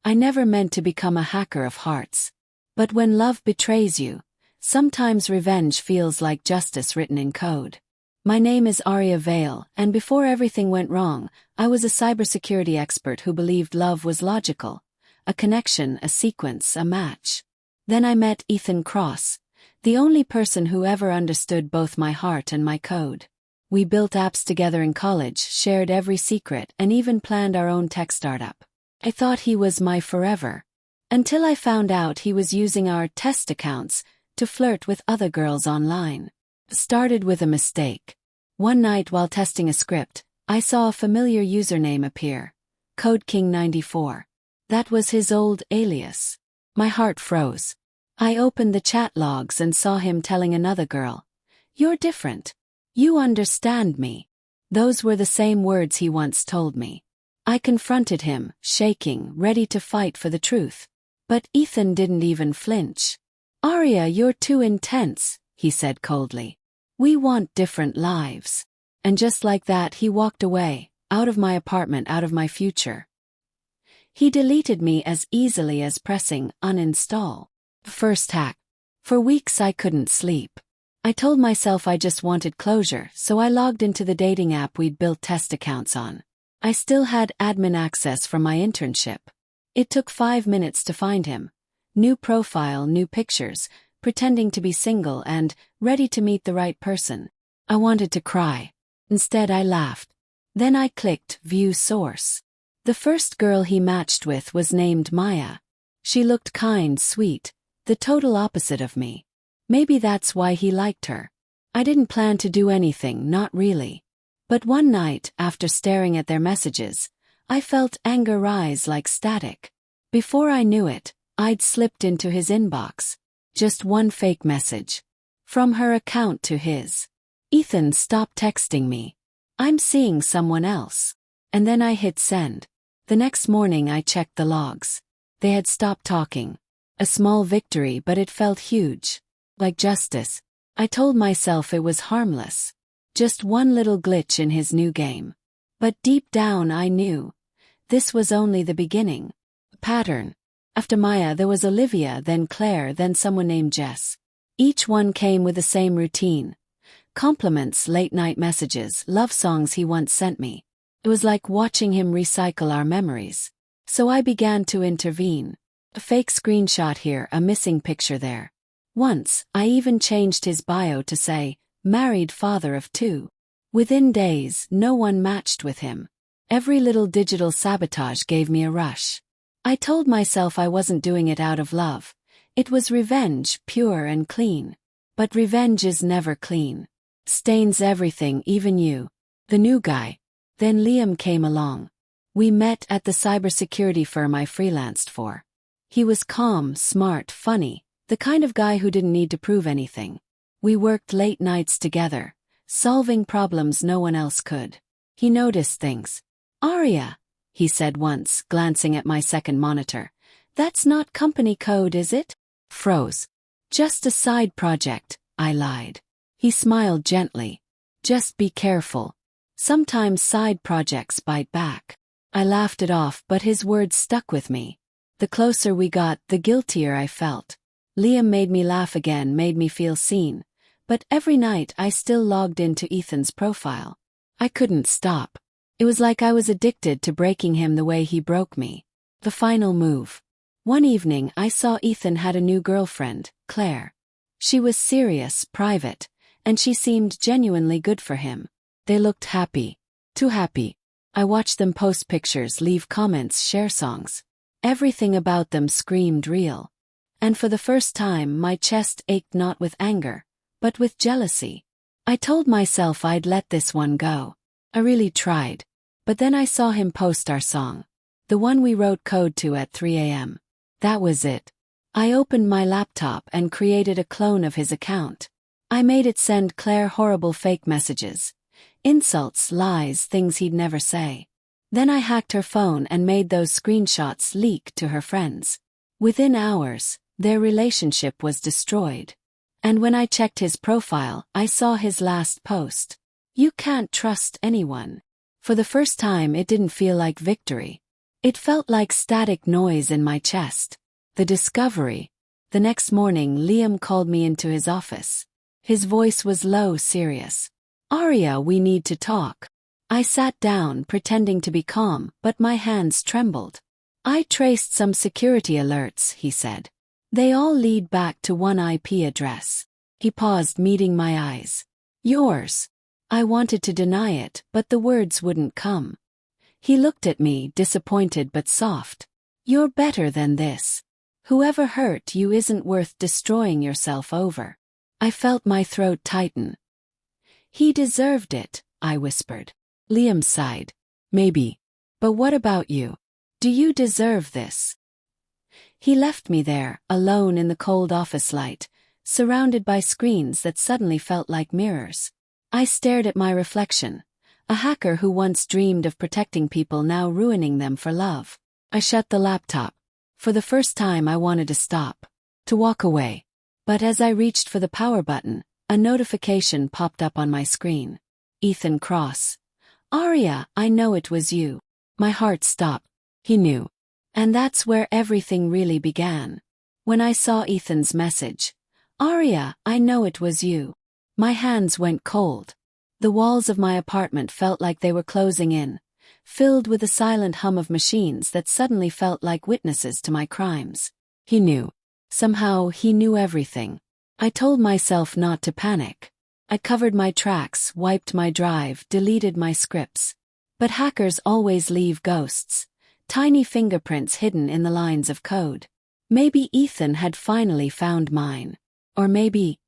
I never meant to become a hacker of hearts. But when love betrays you, sometimes revenge feels like justice written in code. My name is Aria Vale, and before everything went wrong, I was a cybersecurity expert who believed love was logical. A connection, a sequence, a match. Then I met Ethan Cross, the only person who ever understood both my heart and my code. We built apps together in college, shared every secret, and even planned our own tech startup. I thought he was my forever. Until I found out he was using our test accounts to flirt with other girls online. Started with a mistake. One night while testing a script, I saw a familiar username appear. CodeKing94. That was his old alias. My heart froze. I opened the chat logs and saw him telling another girl, "You're different. You understand me." Those were the same words he once told me. I confronted him, shaking, ready to fight for the truth. But Ethan didn't even flinch. "Aria, you're too intense," he said coldly. "We want different lives." And just like that he walked away, out of my apartment, out of my future. He deleted me as easily as pressing uninstall. First hack. For weeks I couldn't sleep. I told myself I just wanted closure, so I logged into the dating app we'd built test accounts on. I still had admin access from my internship. It took 5 minutes to find him. New profile, new pictures, pretending to be single and ready to meet the right person. I wanted to cry. Instead I laughed. Then I clicked View Source. The first girl he matched with was named Maya. She looked kind, sweet, the total opposite of me. Maybe that's why he liked her. I didn't plan to do anything, not really. But one night, after staring at their messages, I felt anger rise like static. Before I knew it, I'd slipped into his inbox. Just one fake message. From her account to his. "Ethan, stop texting me. I'm seeing someone else." And then I hit send. The next morning I checked the logs. They had stopped talking. A small victory, but it felt huge. Like justice. I told myself it was harmless. Just one little glitch in his new game. But deep down I knew. This was only the beginning. Pattern. After Maya there was Olivia, then Claire, then someone named Jess. Each one came with the same routine. Compliments, late-night messages, love songs he once sent me. It was like watching him recycle our memories. So I began to intervene. A fake screenshot here, a missing picture there. Once, I even changed his bio to say, "Married father of 2. Within days, no one matched with him. Every little digital sabotage gave me a rush. I told myself I wasn't doing it out of love. It was revenge, pure and clean. But revenge is never clean. Stains everything, even you. The new guy. Then Liam came along. We met at the cybersecurity firm I freelanced for. He was calm, smart, funny, the kind of guy who didn't need to prove anything. We worked late nights together, solving problems no one else could. He noticed things. "Aria," he said once, glancing at my second monitor. "That's not company code, is it?" Froze. "Just a side project," I lied. He smiled gently. "Just be careful. Sometimes side projects bite back." I laughed it off, but his words stuck with me. The closer we got, the guiltier I felt. Liam made me laugh again, made me feel seen. But every night I still logged into Ethan's profile. I couldn't stop. It was like I was addicted to breaking him the way he broke me. The final move. One evening I saw Ethan had a new girlfriend, Claire. She was serious, private, and she seemed genuinely good for him. They looked happy. Too happy. I watched them post pictures, leave comments, share songs. Everything about them screamed real. And for the first time my chest ached not with anger, but with jealousy. I told myself I'd let this one go. I really tried. But then I saw him post our song. The one we wrote code to at 3 a.m. That was it. I opened my laptop and created a clone of his account. I made it send Claire horrible fake messages. Insults, lies, things he'd never say. Then I hacked her phone and made those screenshots leak to her friends. Within hours, their relationship was destroyed. And when I checked his profile, I saw his last post. "You can't trust anyone." For the first time it didn't feel like victory. It felt like static noise in my chest. The discovery. The next morning, Liam called me into his office. His voice was low, serious. "Arya, we need to talk." I sat down, pretending to be calm, but my hands trembled. "I traced some security alerts," he said. "They all lead back to one IP address." He paused, meeting my eyes. "Yours." I wanted to deny it, but the words wouldn't come. He looked at me, disappointed but soft. "You're better than this. Whoever hurt you isn't worth destroying yourself over." I felt my throat tighten. "He deserved it," I whispered. Liam sighed. "Maybe. But what about you? Do you deserve this?" He left me there, alone in the cold office light, surrounded by screens that suddenly felt like mirrors. I stared at my reflection, a hacker who once dreamed of protecting people, now ruining them for love. I shut the laptop. For the first time I wanted to stop, to walk away. But as I reached for the power button, a notification popped up on my screen. "Ethan Cross." "Arya, I know it was you." My heart stopped. He knew. And that's where everything really began. When I saw Ethan's message, "Arya, I know it was you," my hands went cold. The walls of my apartment felt like they were closing in, filled with a silent hum of machines that suddenly felt like witnesses to my crimes. He knew. Somehow he knew everything. I told myself not to panic. I covered my tracks, wiped my drive, deleted my scripts. But hackers always leave ghosts, tiny fingerprints hidden in the lines of code. Maybe Ethan had finally found mine. Or maybe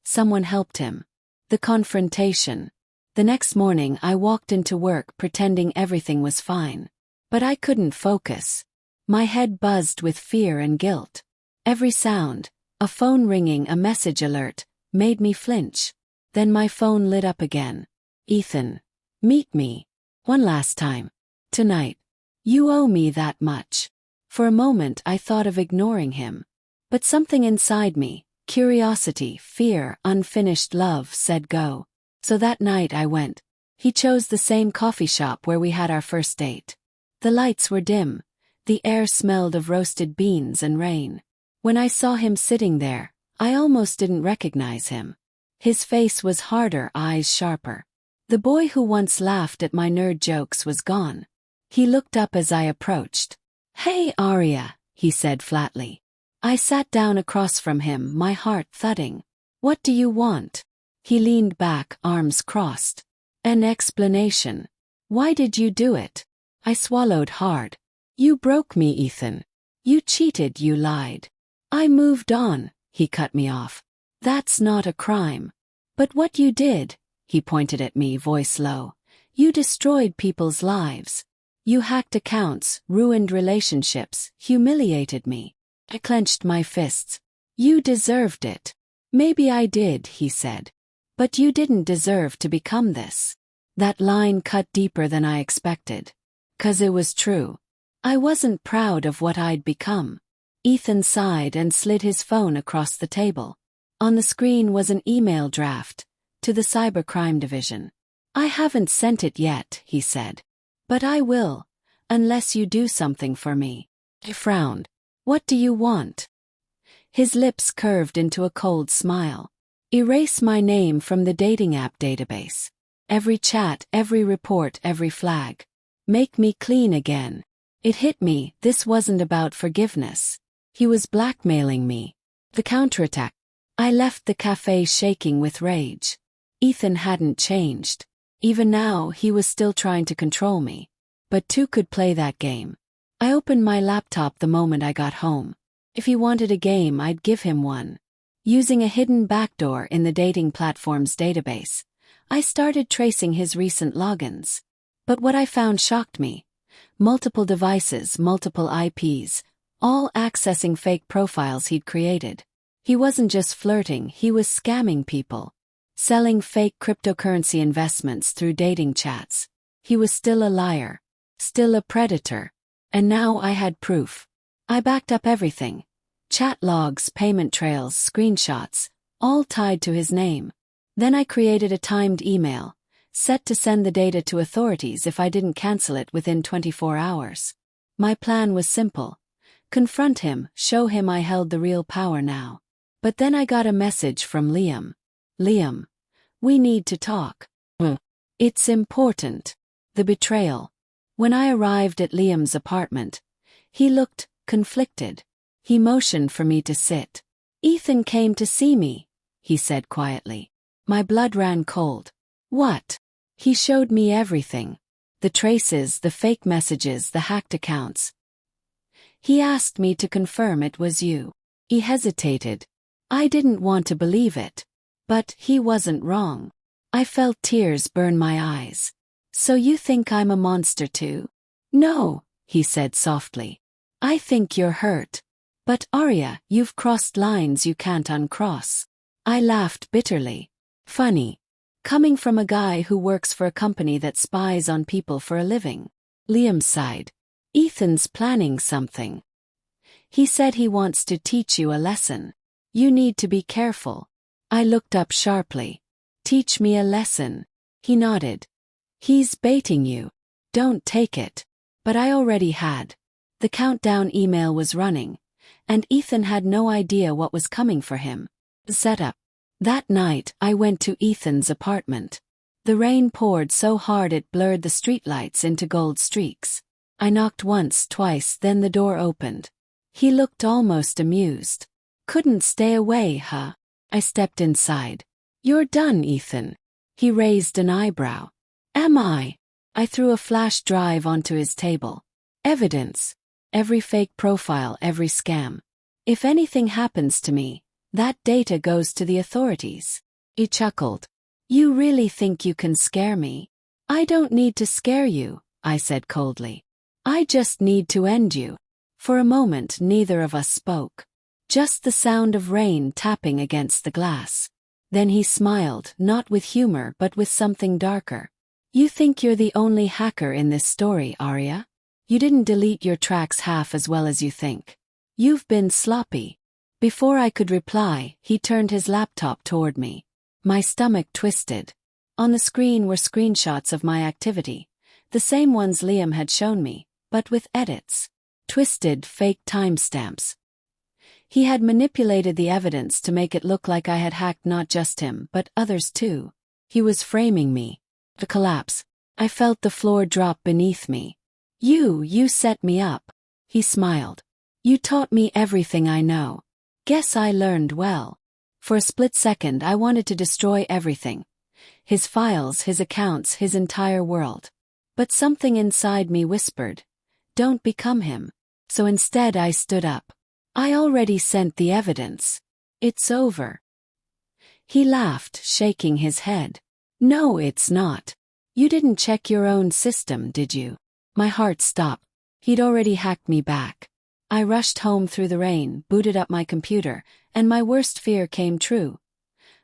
someone helped him. The confrontation. The next morning I walked into work pretending everything was fine. But I couldn't focus. My head buzzed with fear and guilt. Every sound, a phone ringing, a message alert, made me flinch. Then my phone lit up again. "Ethan, meet me. One last time. Tonight. You owe me that much." For a moment I thought of ignoring him. But something inside me, curiosity, fear, unfinished love, said go. So that night I went. He chose the same coffee shop where we had our first date. The lights were dim. The air smelled of roasted beans and rain. When I saw him sitting there, I almost didn't recognize him. His face was harder, eyes sharper. The boy who once laughed at my nerd jokes was gone. He looked up as I approached. "Hey, Arya," he said flatly. I sat down across from him, my heart thudding. "What do you want?" He leaned back, arms crossed. "An explanation. Why did you do it?" I swallowed hard. "You broke me, Ethan. You cheated, you lied." "I moved on," he cut me off. "That's not a crime." "But what you did," he pointed at me, voice low. "You destroyed people's lives. You hacked accounts, ruined relationships, humiliated me." I clenched my fists. "You deserved it." "Maybe I did," he said. "But you didn't deserve to become this." That line cut deeper than I expected. 'Cause it was true. I wasn't proud of what I'd become. Ethan sighed and slid his phone across the table. On the screen was an email draft, to the cybercrime division. "I haven't sent it yet," he said. "But I will, unless you do something for me." I frowned. "What do you want?" His lips curved into a cold smile. "Erase my name from the dating app database. Every chat, every report, every flag. Make me clean again." It hit me, this wasn't about forgiveness. He was blackmailing me. The counterattack. I left the cafe shaking with rage. Ethan hadn't changed. Even now, he was still trying to control me. But two could play that game. I opened my laptop the moment I got home. If he wanted a game, I'd give him one. Using a hidden backdoor in the dating platform's database, I started tracing his recent logins. But what I found shocked me. Multiple devices, multiple IPs, all accessing fake profiles he'd created. He wasn't just flirting, he was scamming people. Selling fake cryptocurrency investments through dating chats. He was still a liar. Still a predator. And now I had proof. I backed up everything. Chat logs, payment trails, screenshots, all tied to his name. Then I created a timed email, set to send the data to authorities if I didn't cancel it within 24 hours. My plan was simple. Confront him, show him I held the real power now. But then I got a message from Liam. Liam, we need to talk. It's important. The betrayal. When I arrived at Liam's apartment, he looked conflicted. He motioned for me to sit. Ethan came to see me, he said quietly. My blood ran cold. What? He showed me everything. The traces, the fake messages, the hacked accounts. He asked me to confirm it was you. He hesitated. I didn't want to believe it. But he wasn't wrong. I felt tears burn my eyes. So you think I'm a monster too? No, he said softly. I think you're hurt. But Arya, you've crossed lines you can't uncross. I laughed bitterly. Funny. Coming from a guy who works for a company that spies on people for a living. Liam sighed. Ethan's planning something. He said he wants to teach you a lesson. You need to be careful. I looked up sharply. Teach me a lesson. He nodded. He's baiting you. Don't take it. But I already had. The countdown email was running, and Ethan had no idea what was coming for him. Setup. That night, I went to Ethan's apartment. The rain poured so hard it blurred the streetlights into gold streaks. I knocked once, twice, then the door opened. He looked almost amused. Couldn't stay away, huh? I stepped inside. You're done, Ethan. He raised an eyebrow. Am I? I threw a flash drive onto his table. Evidence. Every fake profile, every scam. If anything happens to me, that data goes to the authorities. He chuckled. You really think you can scare me? I don't need to scare you, I said coldly. I just need to end you. For a moment neither of us spoke. Just the sound of rain tapping against the glass. Then he smiled, not with humor but with something darker. You think you're the only hacker in this story, Arya? You didn't delete your tracks half as well as you think. You've been sloppy. Before I could reply, he turned his laptop toward me. My stomach twisted. On the screen were screenshots of my activity, the same ones Liam had shown me, but with edits. Twisted, fake timestamps. He had manipulated the evidence to make it look like I had hacked not just him but others too. He was framing me. To collapse. I felt the floor drop beneath me. You set me up. He smiled. You taught me everything I know. Guess I learned well. For a split second I wanted to destroy everything. His files, his accounts, his entire world. But something inside me whispered, don't become him. So instead I stood up. I already sent the evidence. It's over. He laughed, shaking his head. No, it's not. You didn't check your own system, did you? My heart stopped. He'd already hacked me back. I rushed home through the rain, booted up my computer, and my worst fear came true.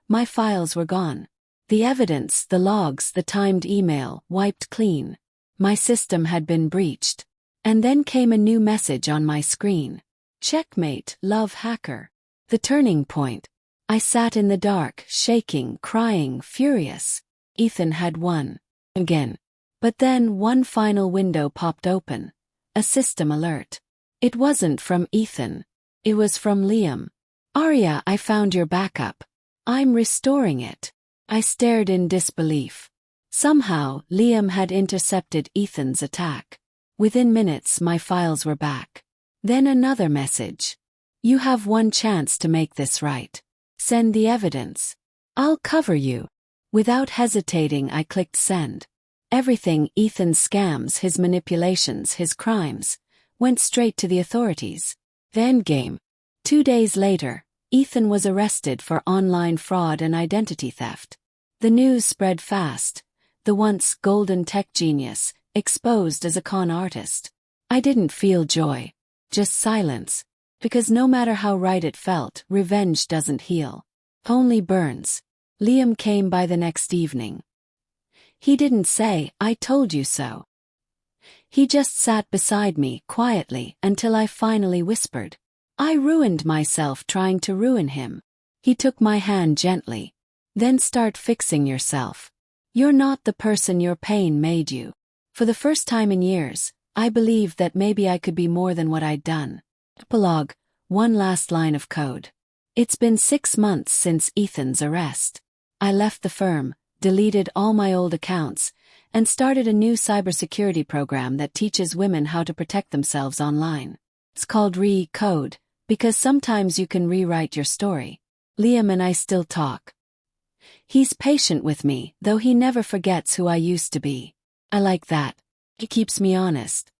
My files were gone. The evidence, the logs, the timed email, wiped clean. My system had been breached. And then came a new message on my screen. Checkmate, love hacker. The turning point. I sat in the dark, shaking, crying, furious. Ethan had won. Again. But then one final window popped open. A system alert. It wasn't from Ethan. It was from Liam. Arya, I found your backup. I'm restoring it. I stared in disbelief. Somehow, Liam had intercepted Ethan's attack. Within minutes, my files were back. Then another message. You have one chance to make this right. Send the evidence. I'll cover you. Without hesitating, I clicked send. Everything, Ethan's scams, his manipulations, his crimes, went straight to the authorities. The endgame. 2 days later, Ethan was arrested for online fraud and identity theft. The news spread fast. The once golden tech genius, exposed as a con artist. I didn't feel joy. Just silence. Because no matter how right it felt, revenge doesn't heal. Only burns. Liam came by the next evening. He didn't say, I told you so. He just sat beside me, quietly, until I finally whispered. I ruined myself trying to ruin him. He took my hand gently. Then start fixing yourself. You're not the person your pain made you. For the first time in years, I believed that maybe I could be more than what I'd done. Epilogue, one last line of code. It's been 6 months since Ethan's arrest. I left the firm, deleted all my old accounts, and started a new cybersecurity program that teaches women how to protect themselves online. It's called Re-Code, because sometimes you can rewrite your story. Liam and I still talk. He's patient with me, though he never forgets who I used to be. I like that. It keeps me honest.